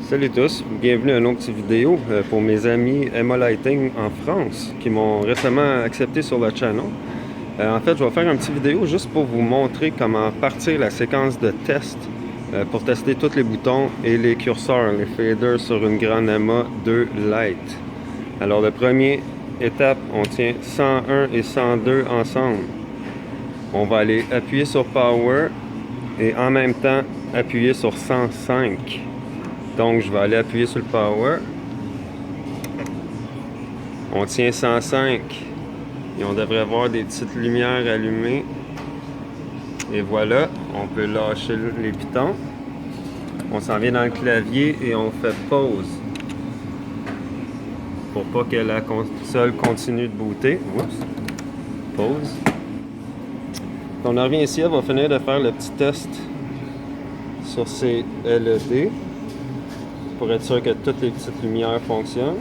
Salut tous, bienvenue à une autre petite vidéo pour mes amis Emma Lighting en France qui m'ont récemment accepté sur le channel. En fait, je vais faire une petite vidéo juste pour vous montrer comment partir la séquence de test pour tester tous les boutons et les curseurs, les faders sur une grande Emma 2 Lite. Alors, la première étape, on tient 101 et 102 ensemble. On va aller appuyer sur Power et en même temps appuyer sur 105. Donc, je vais aller appuyer sur le Power. On tient 105. Et on devrait voir des petites lumières allumées. Et voilà, on peut lâcher les pitons. On s'en vient dans le clavier et on fait pause. Pour pas que la console continue de booter. Oups. Pause. On en revient ici, elle va finir de faire le petit test sur ces LED. Pour être sûr que toutes les petites lumières fonctionnent.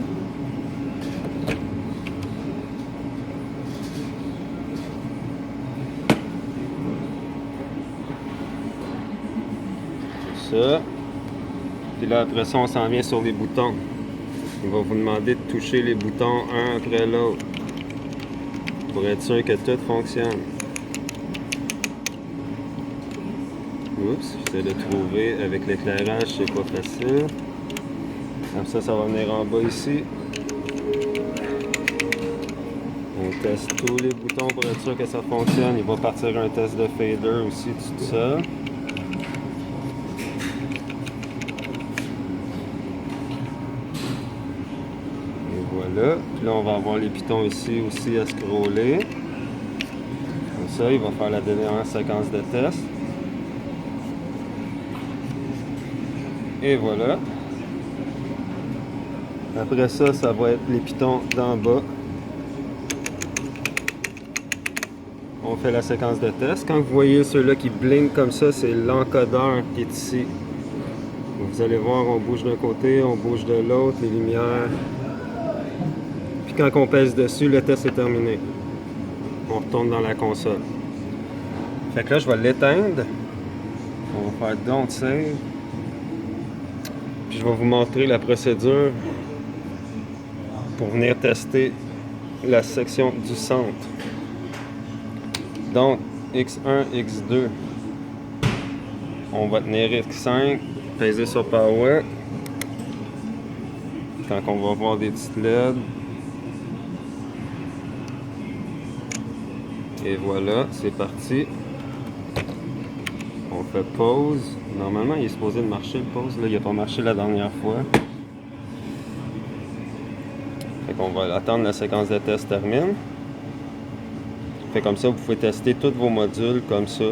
Ça. Puis là, après ça, on s'en vient sur les boutons. Il va vous demander de toucher les boutons un après l'autre. Pour être sûr que tout fonctionne. Oups, j'essaie de trouver avec l'éclairage, c'est pas facile. Comme ça, ça va venir en bas ici. On teste tous les boutons pour être sûr que ça fonctionne. Il va partir un test de fader aussi tout ça. Et voilà. Puis là, on va avoir les pitons ici aussi à scroller. Comme ça, il va faire la dernière séquence de test. Et voilà. Après ça, ça va être les pitons d'en bas. On fait la séquence de test. Quand vous voyez ceux-là qui blinkent comme ça, c'est l'encodeur qui est ici. Vous allez voir, on bouge d'un côté, on bouge de l'autre, les lumières. Puis quand on pèse dessus, le test est terminé. On retourne dans la console. Fait que là, je vais l'éteindre. On va faire Don't Save. Puis je vais vous montrer la procédure pour venir tester la section du centre. Donc, X1, X2. On va tenir X5, peser sur Power. Quand on va voir des petites LED. Et voilà, c'est parti. On fait pause. Normalement, il est supposé de marcher le pause. Là, il n'a pas marché la dernière fois. Fait qu'on va attendre la séquence de test termine. Fait comme ça, vous pouvez tester tous vos modules comme ça.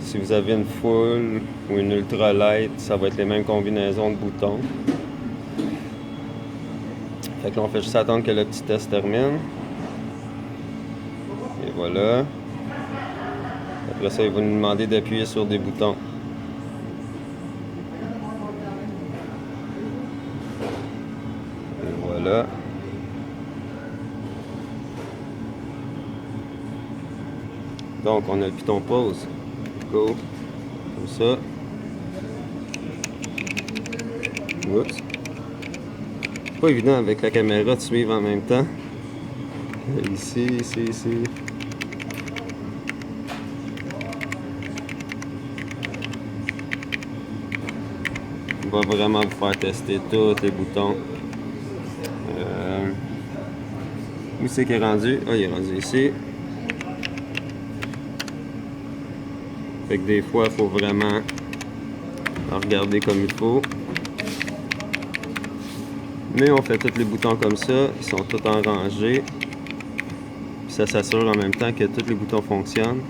Si vous avez une full ou une ultra light, ça va être les mêmes combinaisons de boutons. Fait que là, on fait juste attendre que le petit test termine. Et voilà. Après ça, il va nous demander d'appuyer sur des boutons. Et voilà. Donc, on a le piton pause. Go. Comme ça. Oups. C'est pas évident avec la caméra de suivre en même temps. Ici, ici, ici. On va vraiment vous faire tester tous les boutons. Où c'est qu'il est rendu? Ah, il est rendu ici. Fait que des fois, il faut vraiment regarder comme il faut. Mais on fait tous les boutons comme ça. Ils sont tous en rangée. Puis ça s'assure en même temps que tous les boutons fonctionnent.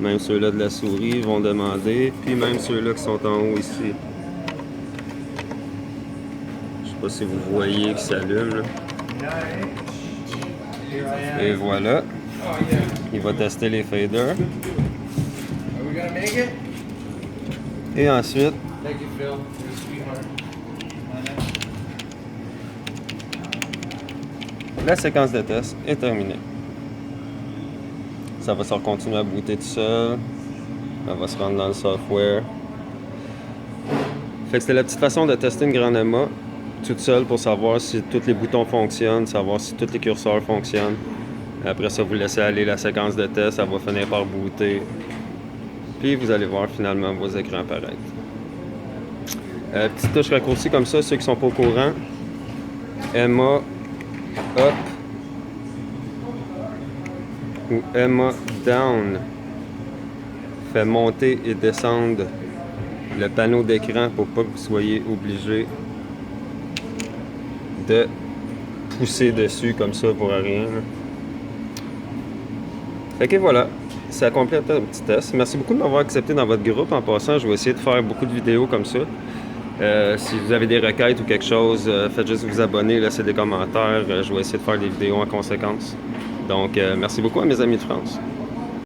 Même ceux-là de la souris vont demander. Puis même ceux-là qui sont en haut ici. Je sais pas si vous voyez qu'ils s'allument. Et voilà. Il va tester les faders. Et ensuite, la séquence de test est terminée. Ça va se continuer à booter tout seul. Elle va se rendre dans le software. Fait que c'était la petite façon de tester une grande Emma toute seule pour savoir si tous les boutons fonctionnent, savoir si tous les curseurs fonctionnent. Après ça, vous laissez aller la séquence de test, ça va finir par booter. Puis vous allez voir finalement vos écrans apparaître. Petite touche raccourci comme ça, ceux qui sont pas au courant. Emma up ou Emma down fait monter et descendre le panneau d'écran pour pas que vous soyez obligé de pousser dessus comme ça pour rien. Fait que voilà, ça complète un petit test. Merci beaucoup de m'avoir accepté dans votre groupe. En passant, je vais essayer de faire beaucoup de vidéos comme ça. Si vous avez des requêtes ou quelque chose, faites juste vous abonner, laissez des commentaires. Je vais essayer de faire des vidéos en conséquence. Donc, merci beaucoup à mes amis de France.